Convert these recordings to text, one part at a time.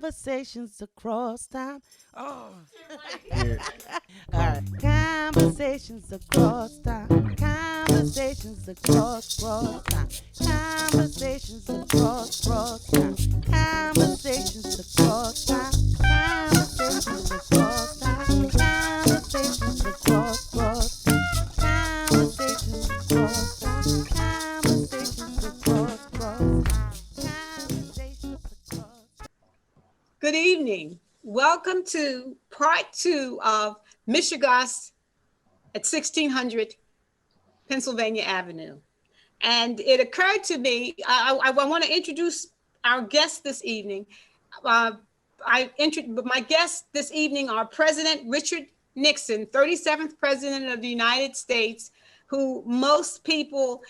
Conversations across time. Oh. Yeah. All right. Conversations across time. Conversations across time. Conversations across time. Conversations across time. Conversations across time. Conversations across time. Conversations across time. Conversations across time. Conversations across. Good evening. Welcome to part two of Meshugas at 1600 Pennsylvania Avenue. And it occurred to me, I want to introduce our guest this evening. Uh, my guests this evening are President Richard Nixon, 37th President of the United States, who most people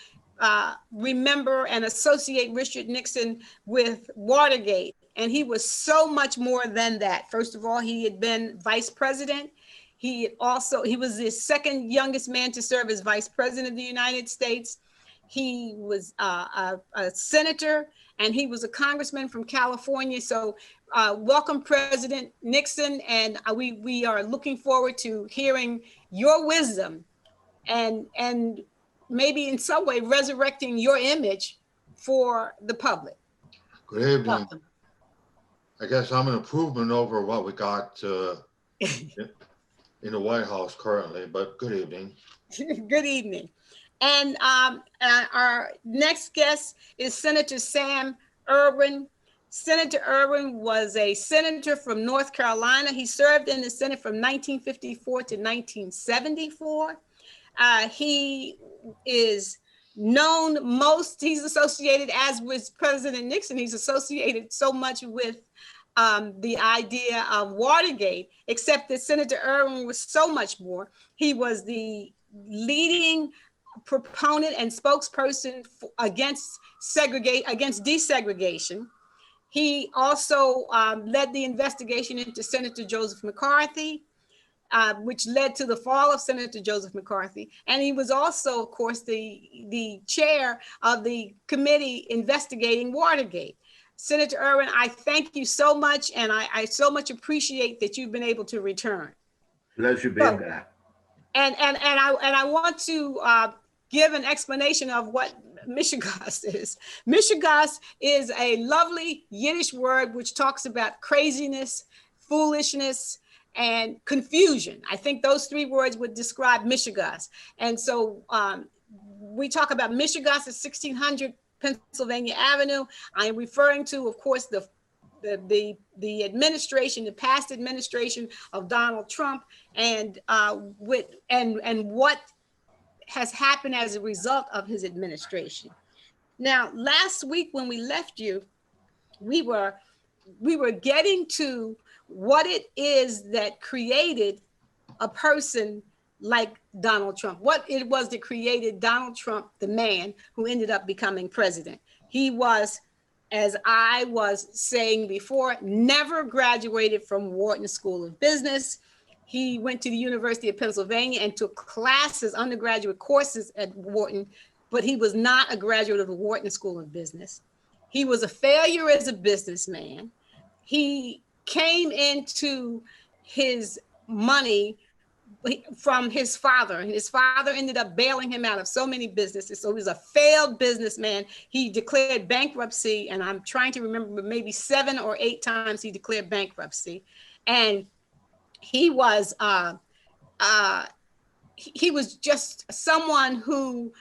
remember and associate Richard Nixon with Watergate. And he was so much more than that. First of all, he had been vice president. He was the second youngest man to serve as vice president of the United States. He was a senator, and he was a congressman from California. So welcome, President Nixon, and we are looking forward to hearing your wisdom and maybe in some way resurrecting your image for the public. Good evening. Welcome. I guess I'm an improvement over what we got in the White House currently, but good evening. Good evening. And our next guest is Senator Sam Ervin. Senator Ervin was a senator from North Carolina. He served in the Senate from 1954 to 1974. He is he's associated, as with President Nixon, he's associated so much with the idea of Watergate, except that Senator Ervin was so much more. He was the leading proponent and spokesperson against desegregation. He also led the investigation into Senator Joseph McCarthy, which led to the fall of Senator Joseph McCarthy. And he was also, of course, the chair of the committee investigating Watergate. Senator Ervin, I thank you so much, and I so much appreciate that you've been able to return. Pleasure being back. And I want to give an explanation of what Meshugas is. Meshugas is a lovely Yiddish word which talks about craziness, foolishness, and confusion. I think those three words would describe Meshugas. And so we talk about Meshugas at 1600 Pennsylvania Avenue. I am referring to, of course, the administration, the past administration of Donald Trump, and what has happened as a result of his administration. Now, last week when we left you, we were getting to what it is that created a person like Donald Trump, what it was that created Donald Trump, the man who ended up becoming president. He was, as I was saying before, never graduated from Wharton School of Business. He went to the University of Pennsylvania and took classes, undergraduate courses at Wharton, but he was not a graduate of the Wharton School of Business. He was a failure as a businessman. He came into his money from his father, and his father ended up bailing him out of so many businesses. So he was a failed businessman. He declared bankruptcy, and I'm trying to remember, but maybe 7 or 8 times he declared bankruptcy. And he was just someone who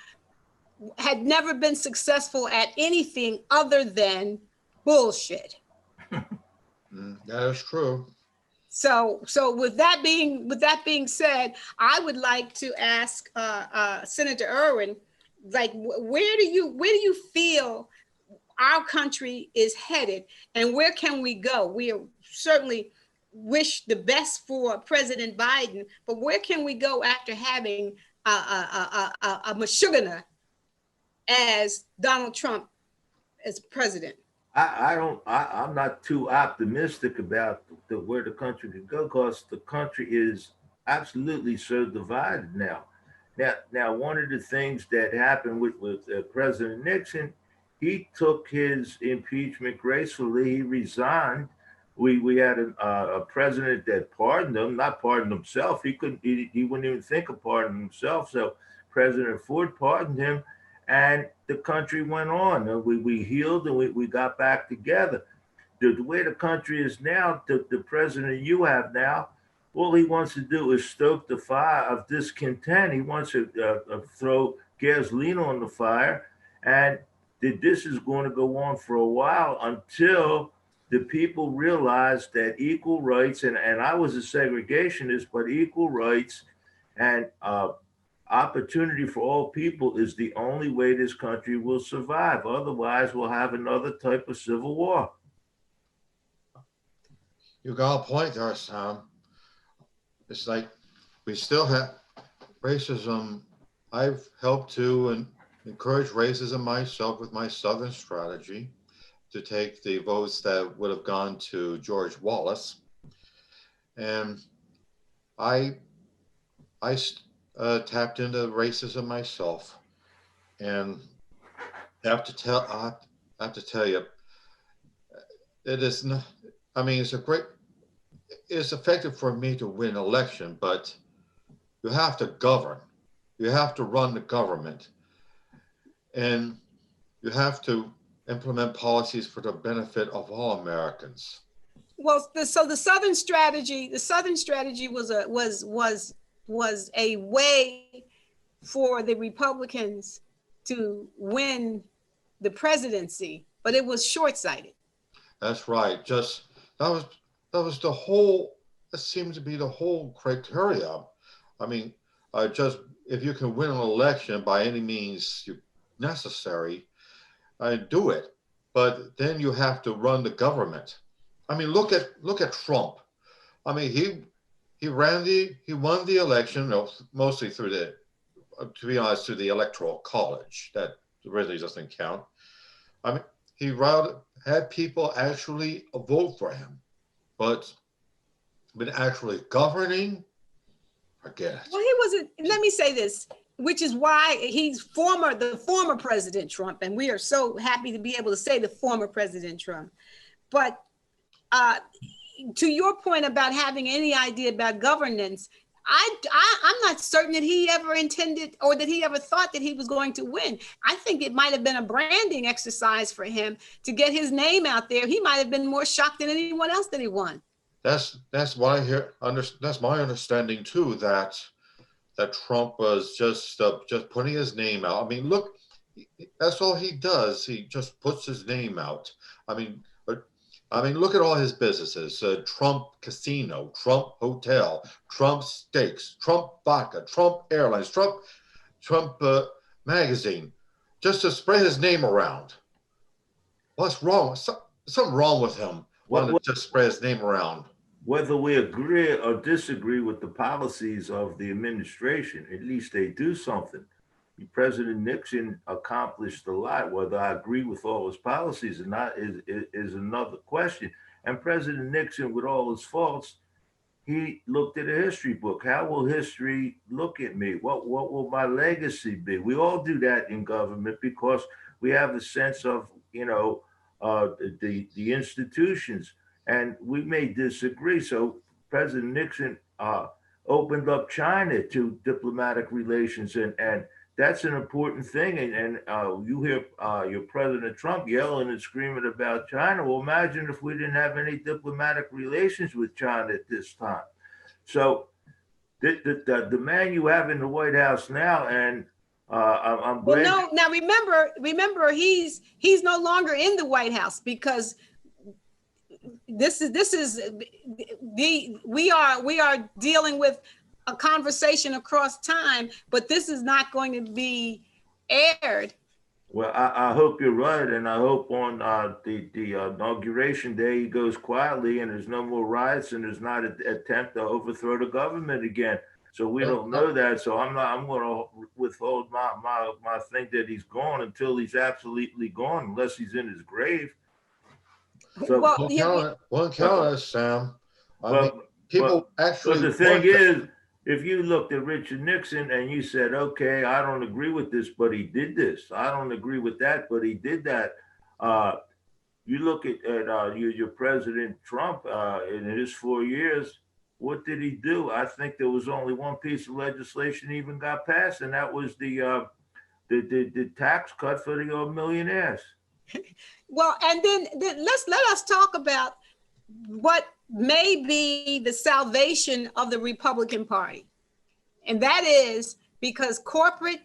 had never been successful at anything other than bullshit. That is true. So with that being said, I would like to ask Senator Ervin, like, where do you feel our country is headed, and where can we go? We certainly wish the best for President Biden, but where can we go after having a Meshuggah as Donald Trump as president? I'm not too optimistic about where the country could go, because the country is absolutely so divided now. Now, one of the things that happened with President Nixon, he took his impeachment gracefully. He resigned We had a president that pardoned him, not pardoned himself. He wouldn't even think of pardoning himself. So President Ford pardoned him, and the country went on. We healed and we got back together. The way the country is now, the president you have now, all he wants to do is stoke the fire of discontent. He wants to throw gasoline on the fire, and this is going to go on for a while until the people realize that equal rights, and I was a segregationist, but equal rights and opportunity for all people is the only way this country will survive. Otherwise, we'll have another type of civil war. You got a point there, Sam. It's like we still have racism. I've helped to encourage racism myself with my Southern strategy to take the votes that would have gone to George Wallace. And I tapped into racism myself. And I have to tell you, it is not, I mean, it's effective for me to win election, but you have to govern. You have to run the government. And you have to implement policies for the benefit of all Americans. Well, so the Southern strategy was a way for the Republicans to win the presidency, but it was short-sighted. That's right. Just that was the whole. That seemed to be the whole criteria. I mean, just if you can win an election by any means necessary, do it. But then you have to run the government. I mean, look at Trump. I mean, he won the election mostly through to be honest, through the Electoral College. That really doesn't count. I mean, he had people actually vote for him, but actually governing, forget it. Well, he wasn't. Let me say this, which is why he's the former President Trump, and we are so happy to be able to say the former President Trump. But to your point about having any idea about governance, I'm not certain that he ever intended or that he ever thought that he was going to win. I think it might have been a branding exercise for him to get his name out there. He might have been more shocked than anyone else that he won. That's what I hear. That's my understanding too. That Trump was just putting his name out. I mean, look, that's all he does. He just puts his name out. I mean, look at all his businesses: Trump Casino, Trump Hotel, Trump Steaks, Trump Vodka, Trump Airlines, Trump Magazine, just to spread his name around. What's wrong? Something wrong with him. Wanting to just spread his name around. Whether we agree or disagree with the policies of the administration, at least they do something. President Nixon accomplished a lot. Whether I agree with all his policies or not is another question. And President Nixon, with all his faults, he looked at a history book. How will history look at me? What will my legacy be? We all do that in government because we have a sense of, the institutions, and we may disagree. So President Nixon opened up China to diplomatic relations, and that's an important thing. And you hear your President Trump yelling and screaming about China. Well, imagine if we didn't have any diplomatic relations with China at this time. So the man you have in the White House now, and I'm glad. Well, no. Now remember, he's no longer in the White House because we are dealing with a conversation across time, but this is not going to be aired. Well, I hope you're right, and I hope on the inauguration day he goes quietly, and there's no more riots, and there's not an attempt to overthrow the government again. So we don't know that. So I'm going to withhold my thing that he's gone until he's absolutely gone, unless he's in his grave. So One count, Sam. I mean, people actually. But the thing is, if you looked at Richard Nixon and you said, okay, I don't agree with this, but he did this. I don't agree with that, but he did that. you look at your President Trump in his 4 years. What did he do? I think there was only one piece of legislation even got passed, and that was the tax cut for the millionaires. Well, and then let us talk about what may be the salvation of the Republican Party. And that is because corporate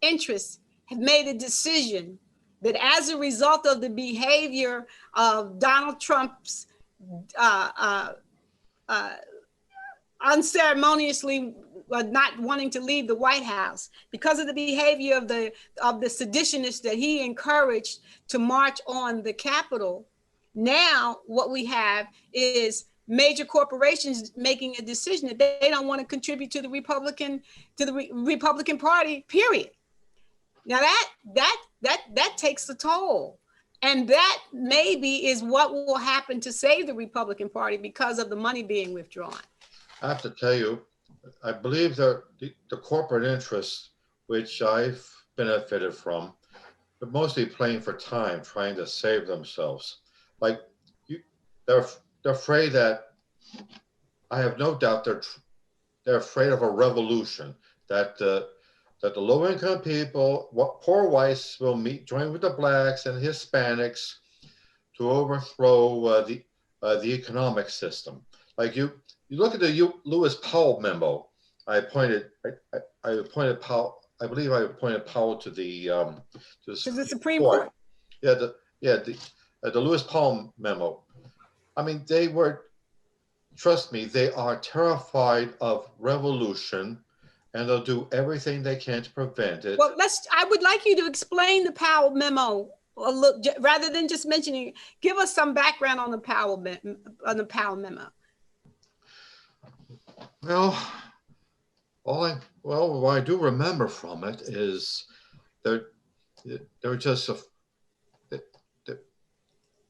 interests have made a decision that as a result of the behavior of Donald Trump's unceremoniously not wanting to leave the White House, because of the behavior of the seditionists that he encouraged to march on the Capitol. Now what we have is major corporations making a decision that they don't want to contribute to the Republican Party, period. Now that takes a toll. And that maybe is what will happen to save the Republican Party because of the money being withdrawn. I have to tell you, I believe the corporate interests, which I've benefited from, are mostly playing for time, trying to save themselves. Like they're afraid that, I have no doubt they're afraid of a revolution, that the low-income people, poor whites, will join with the blacks and Hispanics to overthrow the economic system. Like you look at the Lewis Powell memo. I appointed Powell. I believe I appointed Powell to the Supreme Court. The Lewis Powell memo. I mean, trust me, they are terrified of revolution, and they'll do everything they can to prevent it. Well, I would like you to explain the Powell memo a little, rather than just mentioning it. Give us some background on the Powell memo. Well, what I do remember from it is they're just the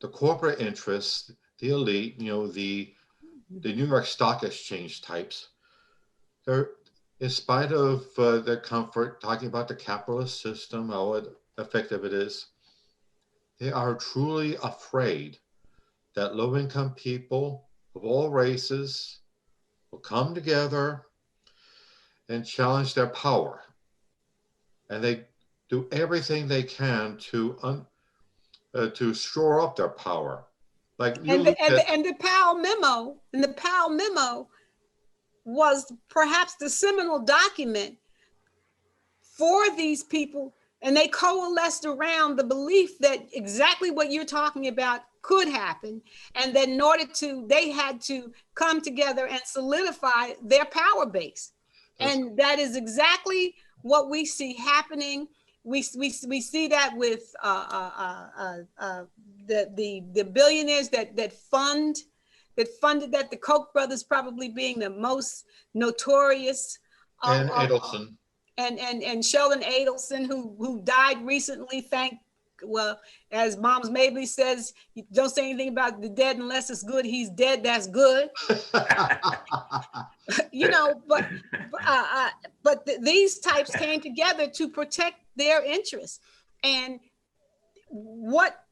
corporate interests, the elite, the New York Stock Exchange types. They're, in spite of their comfort, talking about the capitalist system, how effective it is, they are truly afraid that low-income people of all races will come together and challenge their power. And they do everything they can to shore up their power. Like the Powell memo was perhaps the seminal document for these people, and they coalesced around the belief that exactly what you're talking about could happen, and that in order to, they had to come together and solidify their power base. And that is exactly what we see happening. We see that with the billionaires that funded that, the Koch brothers probably being the most notorious. And Adelson. And Sheldon Adelson, who died recently. Well, as Moms Mabley says, don't say anything about the dead unless it's good. He's dead, that's good. But these types came together to protect their interests. And what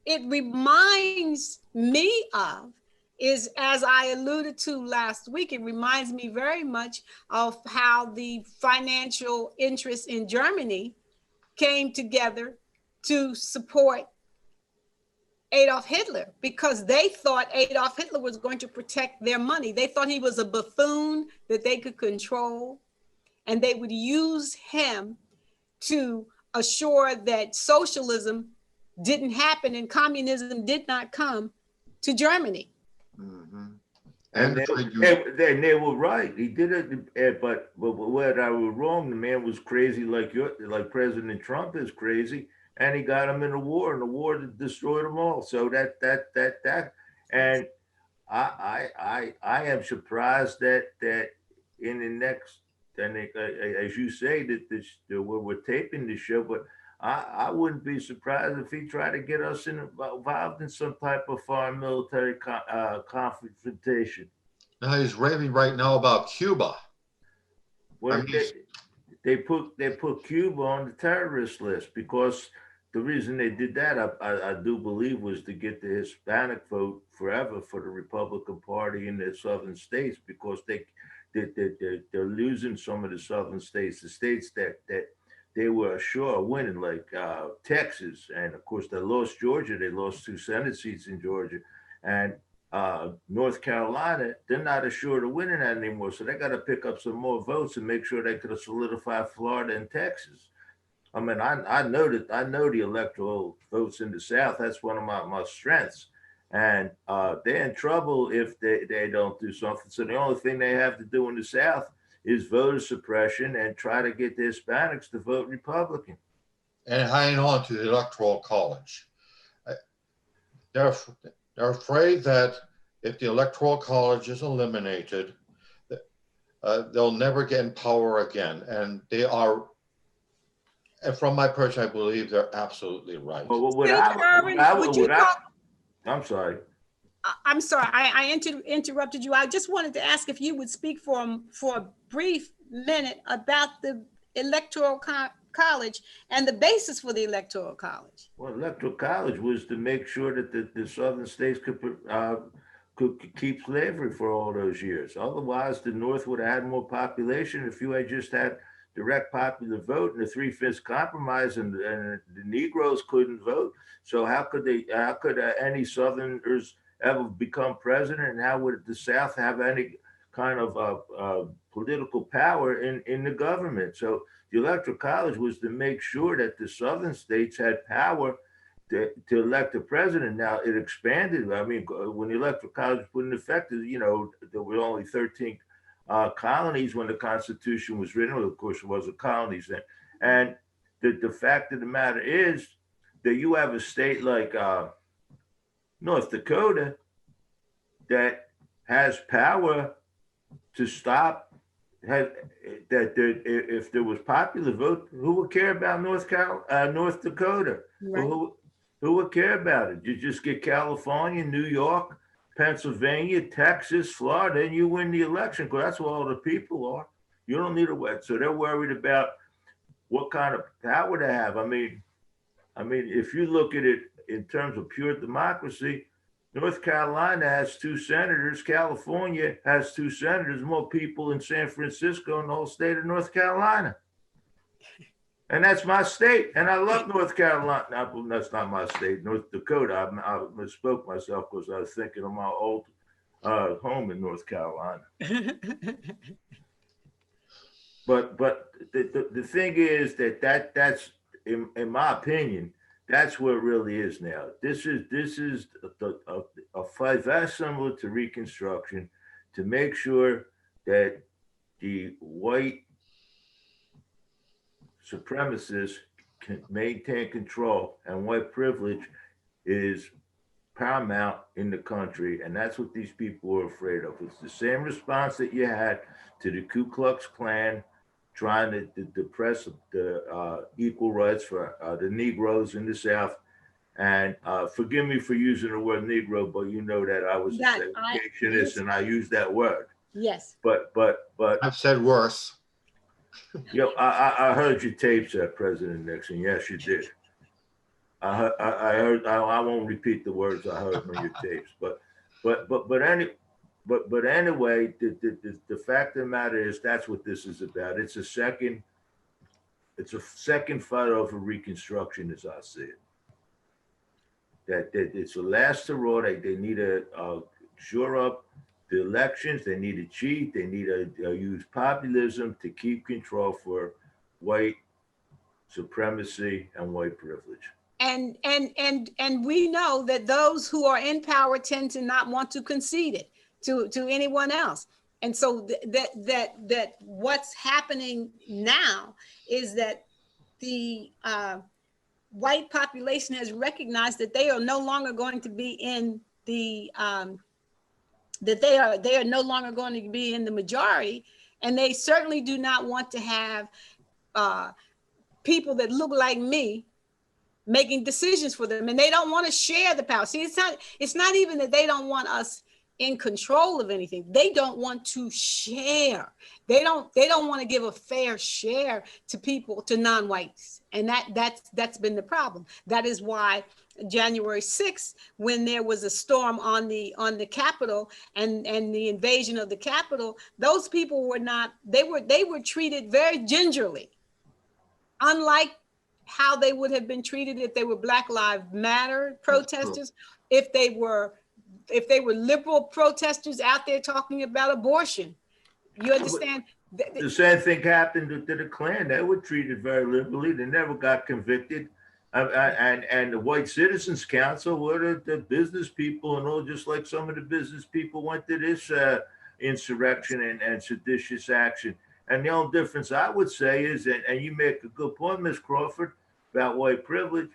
it reminds me of is, as I alluded to last week, it reminds me very much of how the financial interests in Germany came together to support Adolf Hitler, because they thought Adolf Hitler was going to protect their money. They thought he was a buffoon that they could control, and they would use him to assure that socialism didn't happen and communism did not come to Germany. Mm-hmm. And they were right. He did it, but what I was wrong, the man was crazy like President Trump is crazy, and he got him in a war, and the war destroyed them all. So that, and I am surprised that in the next, and as you say, that we're taping the show, but I wouldn't be surprised if he tried to get us involved in some type of foreign military confrontation. Now he's raving right now about Cuba. Well, they put Cuba on the terrorist list because the reason they did that, I do believe, was to get the Hispanic vote forever for the Republican Party in the southern states, because they're losing some of the southern states, the states that they were sure of winning, like Texas, and of course they lost Georgia. They lost 2 Senate seats in Georgia, and North Carolina. They're not assured of winning that anymore, so they got to pick up some more votes and make sure they could solidify Florida and Texas. I mean, I know the electoral votes in the South. That's one of my strengths, and they're in trouble if they don't do something. So the only thing they have to do in the South is voter suppression and try to get the Hispanics to vote Republican. And hang on to the Electoral College. They're afraid that if the Electoral College is eliminated, they'll never get in power again. And they are, and from my perspective, I believe they're absolutely right. I'm sorry. I'm sorry, I interrupted you. I just wanted to ask if you would speak for a brief minute about the Electoral College and the basis for the Electoral College. Well, Electoral College was to make sure that the southern states could keep slavery for all those years. Otherwise, the North would have had more population if you had just had direct popular vote and the 3/5 compromise, and the Negroes couldn't vote. So how could any Southerners ever become president, and how would the South have any kind of political power in the government? So the Electoral College was to make sure that the Southern states had power to elect a president. Now it expanded. I mean, when the Electoral College was put in effect, there were only 13 colonies when the Constitution was written. Well, of course, it wasn't colonies then. And the fact of the matter is that you have a state like North Dakota that has power to stop if there was popular vote. Who would care about North Dakota? Right. Who would care about it? You just get California, New York, Pennsylvania, Texas, Florida, and you win the election, because that's where all the people are. You don't need a wet. So they're worried about what kind of power they have. I mean, if you look at it in terms of pure democracy, North Carolina has 2 senators. California has 2 senators. More people in San Francisco and the whole state of North Carolina. And that's my state. And I love North Carolina. No, that's not my state, North Dakota. I misspoke myself because I was thinking of my old home in North Carolina. But the thing is that's in my opinion, that's where it really is now. This is a fight very similar to Reconstruction, to make sure that the white supremacists can maintain control, and white privilege is paramount in the country. And that's what these people are afraid of. It's the same response that you had to the Ku Klux Klan trying to depress the equal rights for the Negroes in the South. And forgive me for using the word Negro, but you know that I was a segregationist and I used that word. Yes. But I've said worse. I heard your tapes, President Nixon. Yes, you did. I heard. I won't repeat the words I heard on your tapes, but anyway, the fact of the matter is that's what this is about. It's a second fight over Reconstruction, as I see it. That it's the last hurrah. They need to shore up the elections. They need to cheat. They need to use populism to keep control for white supremacy and white privilege. And we know that those who are in power tend to not want to concede it to anyone else. And so that what's happening now is that the white population has recognized that they are no longer going to be in the that they are no longer going to be in the majority, and they certainly do not want to have people that look like me making decisions for them, and they don't want to share the power. See, it's not even that they don't want us in control of anything. They don't want to share. They don't want to give a fair share to people, to non-whites. And that's been the problem. That is why January 6th, when there was a storm on the Capitol and the invasion of the Capitol, those people were not, they were treated very gingerly, unlike how they would have been treated if they were Black Lives Matter protesters, if they were liberal protesters out there talking about abortion. You understand? The same thing happened to the Klan. They were treated very liberally. They never got convicted. And the White Citizens Council were the business people and all, just like some of the business people went to this insurrection and seditious action. And the only difference I would say is, and you make a good point, Ms. Crawford, about white privilege,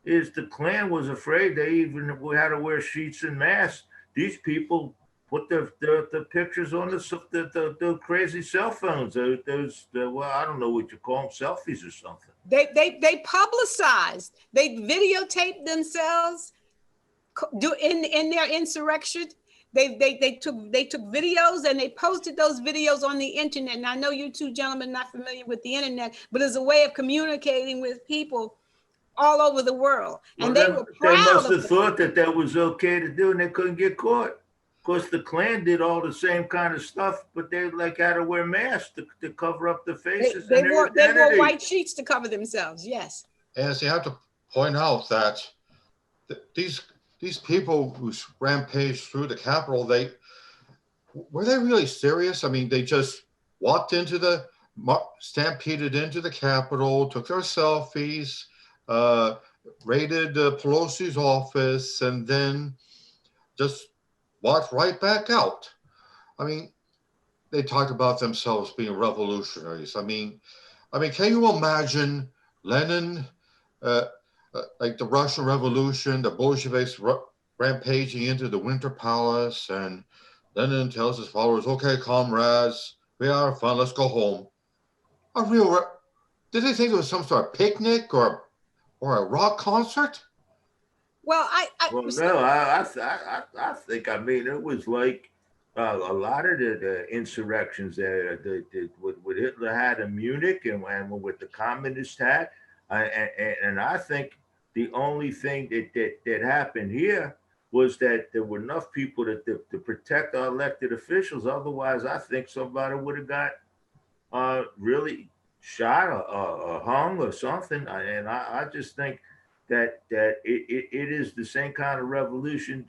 is the Klan was afraid they even had to wear sheets and masks. These people put the pictures on the crazy cell phones. Well, I don't know what you call them, selfies or something. They publicized. They videotaped themselves in their insurrection. They took videos and they posted those videos on the internet. And I know you two gentlemen are not familiar with the internet, but it's a way of communicating with people all over the world. And well, they were proud. They must have thought that was okay to do, and they couldn't get caught. Of course, the Klan did all the same kind of stuff, but they like had to wear masks to cover up their faces. They wore white sheets to cover themselves. Yes. And you have to point out that these people who rampaged through the Capitol, were they really serious? I mean, they just walked stampeded into the Capitol, took their selfies, raided Pelosi's office, and then just walked right back out. I mean, they talked about themselves being revolutionaries. I mean, can you imagine Lenin, like the Russian Revolution, the Bolsheviks rampaging into the Winter Palace, and Lenin tells his followers, "Okay, comrades, we are fun, let's go home." Did they think it was some sort of picnic or a rock concert? Well, I think, I mean, it was like a lot of the insurrections that what Hitler had in Munich and what the communists had. And I think the only thing that happened here was that there were enough people to protect our elected officials. Otherwise, I think somebody would have got really shot or hung or something. And I just think that it is the same kind of revolution,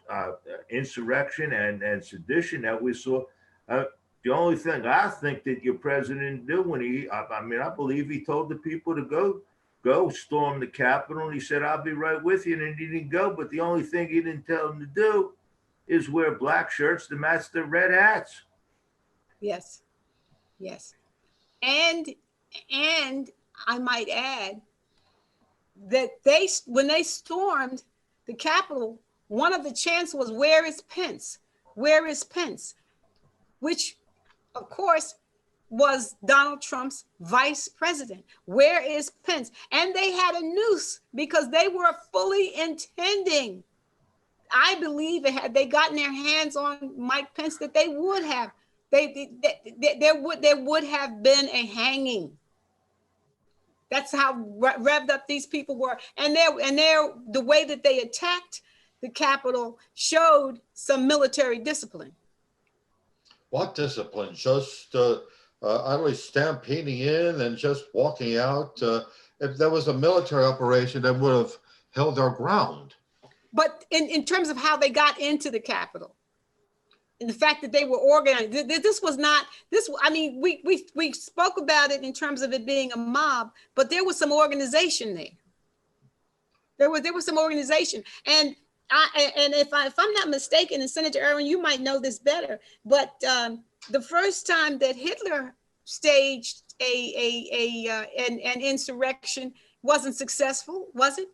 insurrection and sedition that we saw. The only thing I think that your president did when I believe he told the people to go storm the Capitol, and he said, "I'll be right with you," and he didn't go. But the only thing he didn't tell them to do is wear black shirts to match their red hats. Yes. And I might add that when they stormed the Capitol, one of the chants was, "Where is Pence? Where is Pence?" Which, of course, was Donald Trump's vice president. Where is Pence? And they had a noose because they were fully intending, I believe, had they gotten their hands on Mike Pence, that they would have, there would have been a hanging. That's how revved up these people were. And the way that they attacked the Capitol showed some military discipline. What discipline? Just utterly stampeding in and just walking out. If there was a military operation, they would have held their ground. But in terms of how they got into the Capitol, and the fact that they were organized, this was not this. I mean, we spoke about it in terms of it being a mob, but there was some organization there. There was some organization, and if I'm not mistaken, and Senator Ervin, you might know this better, but the first time that Hitler staged an insurrection wasn't successful, was it?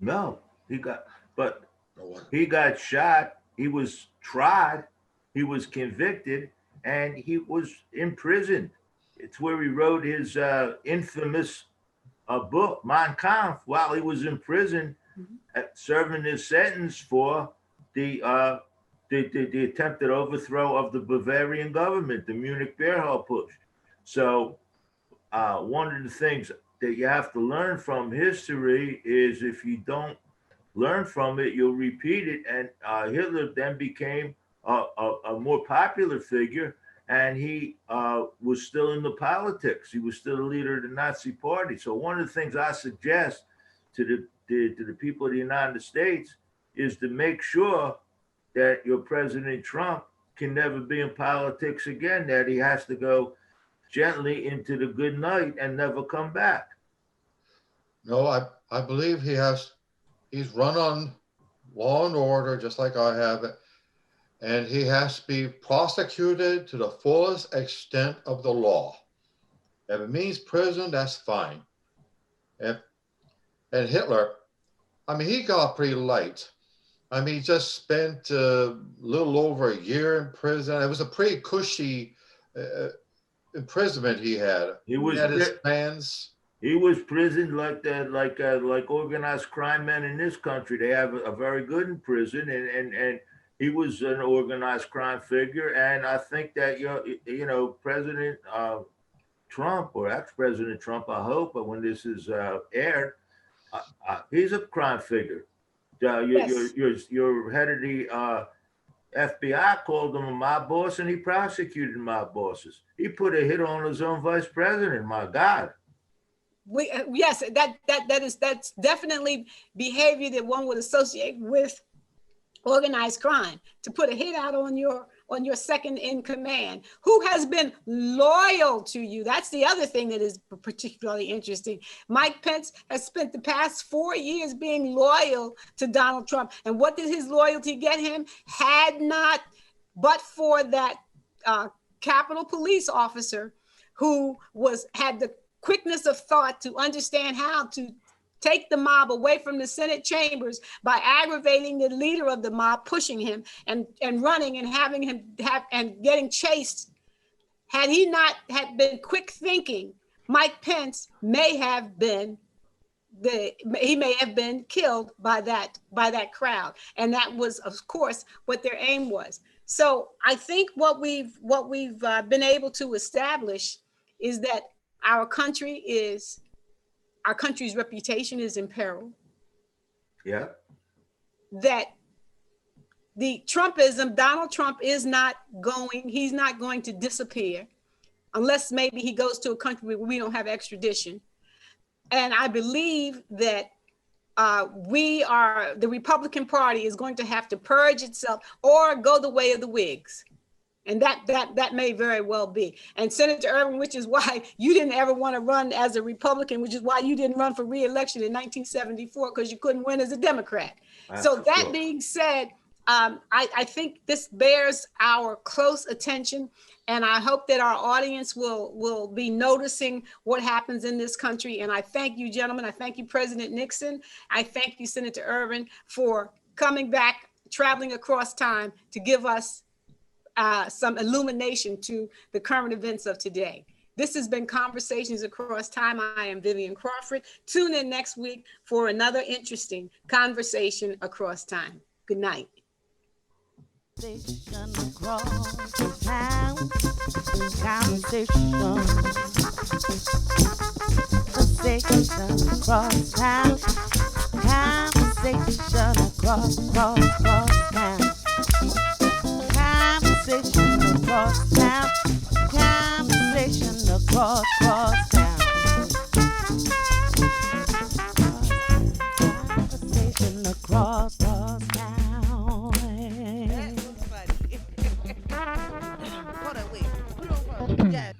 No, he got shot. He was tried. He was convicted, and he was imprisoned. It's where he wrote his infamous book, Mein Kampf, while he was in prison, serving his sentence for the the attempted overthrow of the Bavarian government, the Munich Bear Hall push. So one of the things that you have to learn from history is if you don't learn from it, you'll repeat it. And Hitler then became a more popular figure, and he was still in the politics. He was still the leader of the Nazi Party. So one of the things I suggest to the people of the United States is to make sure that your President Trump can never be in politics again, that he has to go gently into the good night and never come back. No, I believe he's run on law and order just like I have it. And he has to be prosecuted to the fullest extent of the law. If it means prison, that's fine. And Hitler, I mean, he got pretty light. I mean, he just spent a little over a year in prison. It was a pretty cushy imprisonment he had. He had his fans. He was prisoned like organized crime men in this country. They have a very good in prison, and he was an organized crime figure. And I think that President Trump, or ex-President Trump, I hope, but when this is aired, he's a crime figure. Your head of the FBI called him a mob boss, and he prosecuted mob bosses. He put a hit on his own vice president. My God. Yes, that's definitely behavior that one would associate with organized crime, to put a hit out on your second in command, who has been loyal to you. That's the other thing that is particularly interesting. Mike Pence has spent the past 4 years being loyal to Donald Trump. And what did his loyalty get him? But for that Capitol Police officer who had the quickness of thought to understand how to take the mob away from the Senate chambers by aggravating the leader of the mob, pushing him and running and having him and getting chased. Had he not had been quick thinking, Mike Pence may have been killed by that crowd. And that was, of course, what their aim was. So I think what we've been able to establish is that our country's reputation is in peril. Yeah. That the Trumpism, Donald Trump he's not going to disappear unless maybe he goes to a country where we don't have extradition. And I believe that the Republican Party is going to have to purge itself or go the way of the Whigs. And that may very well be. And Senator Ervin, which is why you didn't ever want to run as a Republican, which is why you didn't run for re-election in 1974, because you couldn't win as a Democrat. So that being said, I think this bears our close attention. And I hope that our audience will be noticing what happens in this country. And I thank you, gentlemen. I thank you, President Nixon. I thank you, Senator Ervin, for coming back, traveling across time to give us some illumination to the current events of today. This has been Conversations Across Time. I am Vivienne Crawford. Tune in next week for another interesting conversation across time. Good night. Across town, conversation across town, conversation across town. Conversation across town, conversation across town. Conversation across town. That was funny. Hold on, wait. Put on. Yeah.